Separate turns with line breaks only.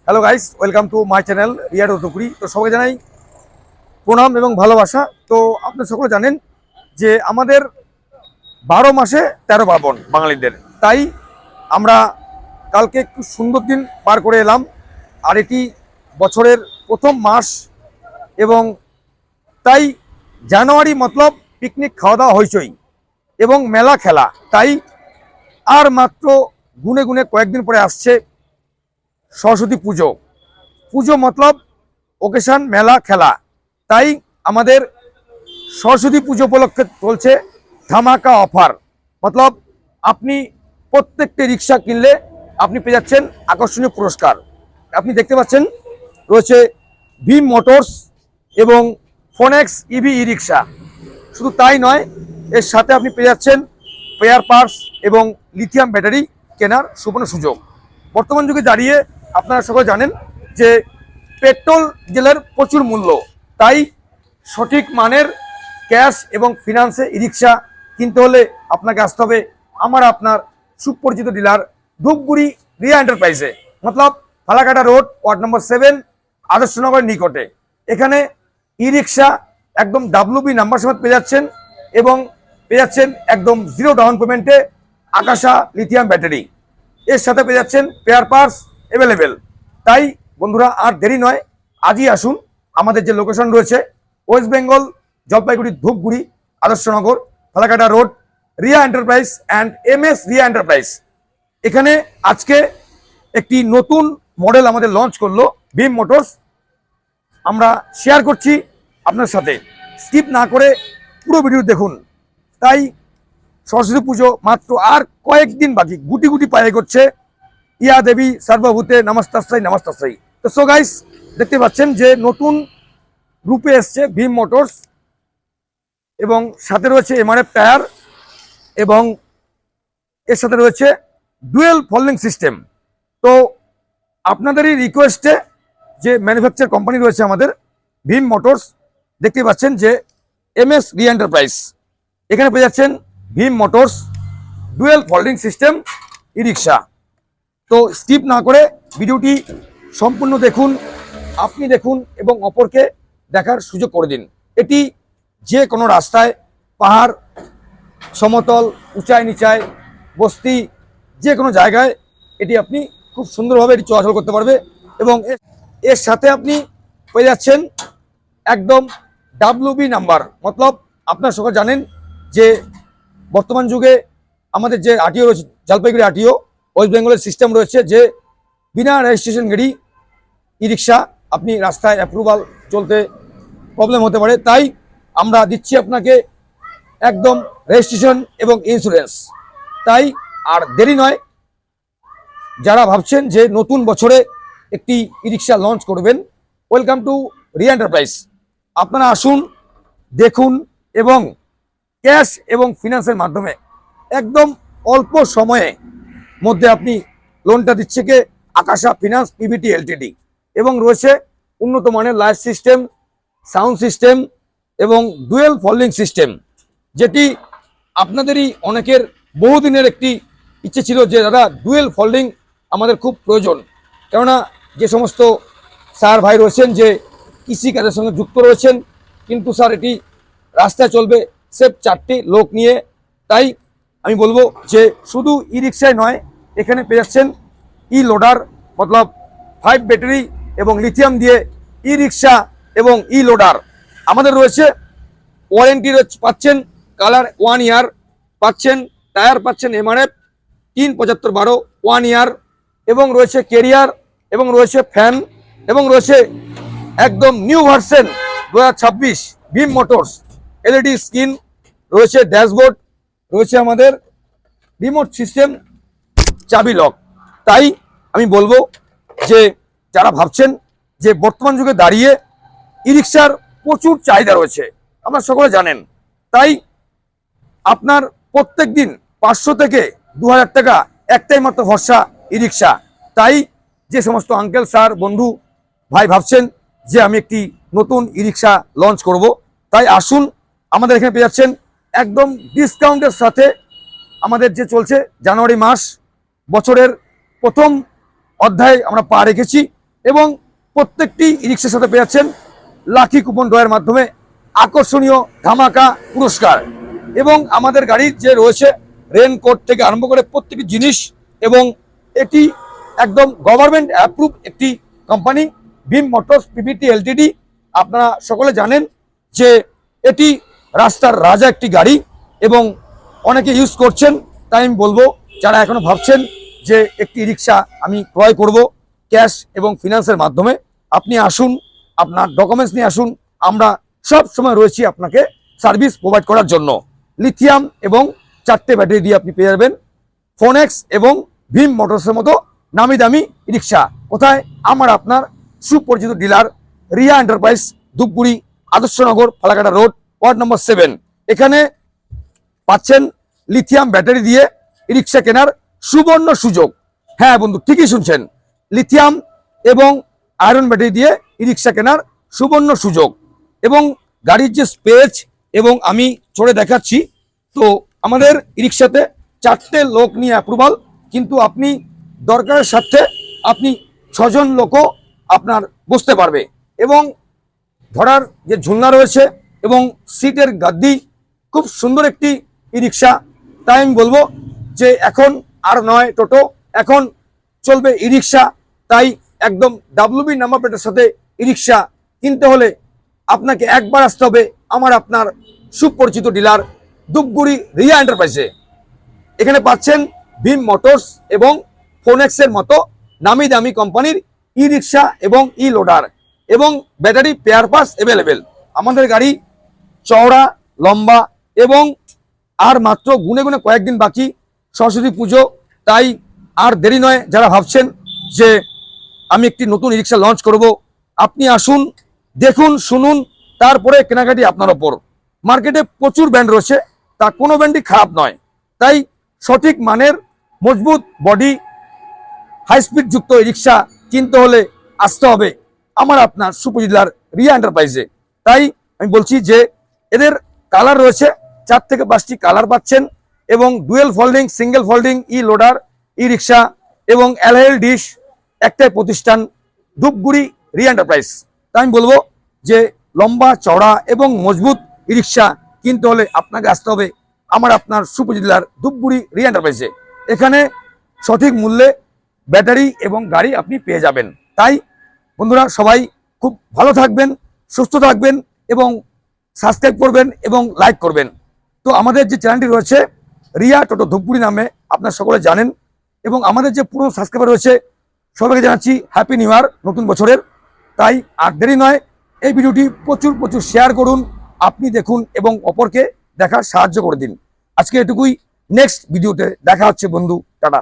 Hello guys, welcome to my channel Riya Tukuri. তো সবাই জানাই প্রণাম এবং ভালোবাসা। তো আপনারা সকলে জানেন যে আমাদের 12 মাসে 13 পার্বণ বাঙালিদের। তাই আমরা কালকে একটু সুন্দর দিন পার করে এলাম। আর এটি বছরের প্রথম মাস এবং তাই জানুয়ারি মতলব পিকনিক, খাওয়া দাওয়া, হইচই এবং মেলা খেলা। তাই আর মাত্র গুনে গুনে কয়েকদিন পরে আসছে সরস্বতী পুজো। পুজো মতলব ওকেশন, মেলা খেলা। তাই আমাদের সরস্বতী পুজো উপলক্ষে চলছে ধামাকা অফার। মতলব আপনি প্রত্যেকটি রিক্সা কিনলে আপনি পেয়ে যাচ্ছেন আকর্ষণীয় পুরস্কার। আপনি দেখতে পাচ্ছেন রয়েছে ভীম মোটরস এবং ফোনেক্স ইভি ই রিক্সা। শুধু তাই নয়, এর সাথে আপনি পেয়ে যাচ্ছেন পেয়ার পার্টস এবং লিথিয়াম ব্যাটারি কেনার সুবর্ণ সুযোগ। বর্তমান যুগে দাঁড়িয়ে আপনারা সকলে জানেন যে পেট্রোল ডিজেলের প্রচুর মূল্য। তাই সঠিক মানের ক্যাশ এবং ফিনান্সে ই রিক্সা কিনতে হলে আপনাকে আসতে হবে আপনার সুপরিচিত ডিলার ধূপগুড়ি রিয়া এন্টারপ্রাইজে, মতলব ফালাকাটা রোড, ওয়ার্ড নম্বর 7, আদর্শনগরের নিকটে। এখানে ই রিক্সা একদম WB নাম্বার সমেত পেয়ে যাচ্ছেন এবং পেয়ে যাচ্ছেন একদম 0 ডাউন পেমেন্টে আকাশা লিথিয়াম ব্যাটারি। এর সাথে পেয়ে যাচ্ছেন পেয়ার পার্টস অ্যাভেলেবেল। তাই বন্ধুরা, আর দেরি নয়, আজই আসুন। আমাদের যে লোকেশন রয়েছে West Bengal, Jalpaiguri, Dhupguri, Adarsh Nagar, Falakata road, Riya enterprise and MS Riya enterprise. এখানে আজকে একটি নতুন মডেল আমাদের লঞ্চ করলো ভীম মোটরস। আমরা শেয়ার করছি আপনার সাথে, স্কিপ না করে পুরো ভিডিও দেখুন। তাই সরস্বতী পুজো মাত্র আর কয়েকদিন বাকি, গুটি গুটি পায়ে করছে। ইয়া দেবী সর্বভূতে নমস্তাস্মৈ নমস্তাস্মৈ। তো সো গাইস, দেখতে পাচ্ছেন যে নতুন রূপে এসছে ভীম মোটরস এবং সাথে রয়েছে MRF টায়ার এবং এর সাথে রয়েছে ডুয়েল ফোল্ডিং সিস্টেম। তো আপনাদেরই রিকোয়েস্টে যে ম্যানুফ্যাকচার কোম্পানি রয়েছে আমাদের ভীম মোটরস, দেখতে পাচ্ছেন যে MS রি এন্টারপ্রাইজ। এখানে পেয়ে যাচ্ছেন Bhim motors dual folding system e rickshaw. তো স্কিপ না করে ভিডিওটি সম্পূর্ণ দেখুন, আপনি দেখুন এবং অপরকে দেখার সুযোগ করে দিন। এটি যে কোনো রাস্তায়, পাহাড়, সমতল, উঁচাই নিচাই, বস্তি, যে কোনো জায়গায় এটি আপনি খুব সুন্দরভাবে এটি চলাচল করতে পারবে। এবং এর সাথে আপনি পেয়ে যাচ্ছেন একদম WB নাম্বার। মতলব আপনারা সকলে জানেন যে বর্তমান যুগে আমাদের যে RTO রয়েছে, জলপাইগুড়ি RTO ওয়েস্ট বেঙ্গলের সিস্টেম রয়েছে যে বিনা রেজিস্ট্রেশন গাড়ি ই রিক্সা আপনি রাস্তায় অ্যাপ্রুভাল চলতে প্রবলেম হতে পারে। তাই আমরা দিচ্ছি আপনাকে একদম রেজিস্ট্রেশন এবং ইন্স্যুরেন্স। তাই আর দেরি নয়, যারা ভাবছেন যে নতুন বছরে একটি ই রিক্সা লঞ্চ করবেন, ওয়েলকাম টু রিয়া এন্টারপ্রাইজ। আপনারা আসুন, দেখুন এবং ক্যাশ এবং ফিনান্সের মাধ্যমে একদম অল্প সময়ে মধ্যে আপনি লোনটা দিচ্ছে কে আকাশা ফিনান্স PVT LTD। এবং রয়েছে উন্নত মানের লাইট সিস্টেম, সাউন্ড সিস্টেম এবং ডুয়েল ফোল্ডিং সিস্টেম, যেটি আপনাদেরই অনেকের বহুদিনের একটি ইচ্ছে ছিল যে দাদা ডুয়েল ফোল্ডিং আমাদের খুব প্রয়োজন। কেননা যে সমস্ত স্যার ভাই রয়েছেন যে কৃষিকাজের সঙ্গে যুক্ত রয়েছেন, কিন্তু স্যার এটি রাস্তায় চলবে সেফ 4টি লোক নিয়ে। তাই আমি বলবো যে শুধু ই রিক্সায় নয়, এখানে পেয়ে যাচ্ছেন ই লোডার, মতলব 5 ব্যাটারি এবং লিথিয়াম দিয়ে ই রিক্সা এবং ই লোডার। আমাদের রয়েছে ওয়ারেন্টি পাচ্ছেন, কালার 1 ইয়ার পাচ্ছেন, টায়ার পাচ্ছেন MRF 37512 1 ইয়ার, এবং রয়েছে কেরিয়ার এবং রয়েছে ফ্যান এবং রয়েছে একদম new version 2026 Bhim Motors LED screen, রয়েছে ড্যাশবোর্ড, রয়েছে আমাদের রিমোট সিস্টেম, চাবি লক। তাই আমি বলবো যে যারা ভাবছেন যে বর্তমান যুগে দাঁড়িয়ে ই রিক্সার প্রচুর চাহিদা রয়েছে, আপনারা সকলে জানেন। তাই আপনার প্রত্যেক দিন 500 থেকে 2000 টাকা একটাই মাত্র ভরসা ই রিক্সা। তাই যে সমস্ত আঙ্কেল, স্যার, বন্ধু, ভাই ভাবছেন যে আমি একটি নতুন ই রিক্সা লঞ্চ করব, তাই আসুন। আমাদের এখানে পেয়ে যাচ্ছেন একদম ডিসকাউন্টের সাথে। আমাদের যে চলছে জানুয়ারি মাস, বছরের প্রথম অধ্যায় আমরা পা রেখেছি। এবং প্রত্যেকটি ই রিক্সার সাথে পেয়ে যাচ্ছেন লাকি কুপন ড্রয়ের মাধ্যমে আকর্ষণীয় ধামাকা পুরস্কার। এবং আমাদের গাড়ির যে রয়েছে রেনকোট থেকে আরম্ভ করে প্রত্যেকটি জিনিস, এবং এটি একদম গভর্নমেন্ট অ্যাপ্রুভ একটি company Bhim Motors PVT LTD. আপনারা সকলে জানেন যে এটি রাস্তার রাজা একটি গাড়ি এবং অনেকে ইউজ করছেন। তাই আমি বলবো যারা এখনো ভাবছেন যে একটি রিক্সা আমি ক্রয় করব ক্যাশ এবং ফিনান্সের মাধ্যমে, আপনি আসুন, আপনার ডকুমেন্টস নিয়ে আসুন। আমরা সব সময় রয়েছি আপনাকে সার্ভিস প্রোভাইড করার জন্য। লিথিয়াম এবং 4টে ব্যাটারি দিয়ে আপনি পেয়ে যাবেন ফোনেক্স এবং ভীম মোটরসের মতো নামি দামি রিক্সা। কোথায়? আমার আপনার সুপরিচিত dealer Riya enterprise, Dhupguri, Adarsh Nagar, Falakata road, ward number 7। এখানে পাচ্ছেন লিথিয়াম ব্যাটারি দিয়ে রিক্সা কেনার সুবর্ণ সুযোগ। হ্যাঁ বন্ধু, ঠিকই শুনছেন, লিথিয়াম এবং আয়রন ব্যাটারি দিয়ে রিক্সা কেনার সুবর্ণ সুযোগ। এবং গাড়ির যে স্পেস, এবং আমি চড়ে দেখাচ্ছি, তো আমাদের রিক্সাতে 4টে লোক নিয়ে অ্যাপ্রুভাল, কিন্তু আপনি দরকারের সাথে আপনি 6জন লোকও আপনার বসতে পারবে। এবং ধরার যে ঝুলনা রয়েছে এবং সিটের গাদ্দি, খুব সুন্দর একটি ই রিক্সা। তাই আমি বলবো যে এখন আর নয় টোটো, এখন চলবে ই রিক্সা। তাই একদম ডাব্লিউবি নাম্বার প্লেটের সাথে ই রিক্সা কিনতে হলে আপনাকে একবার আসতে হবে আমার আপনার সুপরিচিত ডিলার ধূপগুড়ি রিয়া এন্টারপ্রাইজে। এখানে পাচ্ছেন ভীম মোটরস এবং ফোনেক্সের মতো নামি দামি কোম্পানির ই রিক্সা এবং ই লোডার, এবং ব্যাটারি পেয়ার পাস অ্যাভেলেবেল। আমাদের গাড়ি চওড়া, লম্বা, এবং আর মাত্র গুনে গুনে কয়েকদিন বাকি সরস্বতী পুজো। তাই আর দেরি নয়, যারা ভাবছেন যে আমি একটি নতুন ই রিক্সা লঞ্চ করব, আপনি আসুন, দেখুন, শুনুন, তারপরে কেনাকাটি আপনার ওপর। মার্কেটে প্রচুর ব্র্যান্ড রয়েছে, তা কোনো ব্র্যান্ডই খারাপ নয়। তাই সঠিক মানের মজবুত বডি হাই স্পিড যুক্ত এই রিক্সা কিনতে হলে আসতে হবে আমার আপনার সুপরিচিত রিয়া এন্টারপ্রাইজে। তাই আমি বলছি যে এদের কালার রয়েছে 4 থেকে 5টি কালার পাচ্ছেন, এবং ডুয়েল ফোল্ডিং, সিঙ্গেল ফোল্ডিং ই লোডার, ই রিক্সা এবং অ্যালহেল ডিশ একটাই প্রতিষ্ঠান, ধূপগুড়ি রিয়া এন্টারপ্রাইজ। তাই আমি বলবো যে লম্বা, চওড়া এবং মজবুত ই রিক্সা কিনতে হলে আপনাকে আসতে হবে আমার আপনার সুপরিচিত ধূপগুড়ি রিয়া এন্টারপ্রাইজে। এখানে সঠিক মূল্যে ব্যাটারি এবং গাড়ি আপনি পেয়ে যাবেন। তাই বন্ধুরা, সবাই খুব ভালো থাকবেন, সুস্থ থাকবেন, এবং সাবস্ক্রাইব করবেন এবং লাইক করবেন। তো আমাদের যে চ্যানেলটি রয়েছে রিয়া টোটো ধূপগুড়ি নামে, আপনারা সকলে জানেন, এবং আমাদের যে পুরো সাবস্ক্রাইবার রয়েছে সবাইকে জানাচ্ছি হ্যাপি নিউ ইয়ার, নতুন বছরের। তাই আর দেরি নয়, এই ভিডিওটি প্রচুর প্রচুর শেয়ার করুন, আপনি দেখুন এবং অপরকে দেখার সাহায্য করে দিন। আজকে এটুকুই, নেক্সট ভিডিওতে দেখা হচ্ছে বন্ধু, টাটা।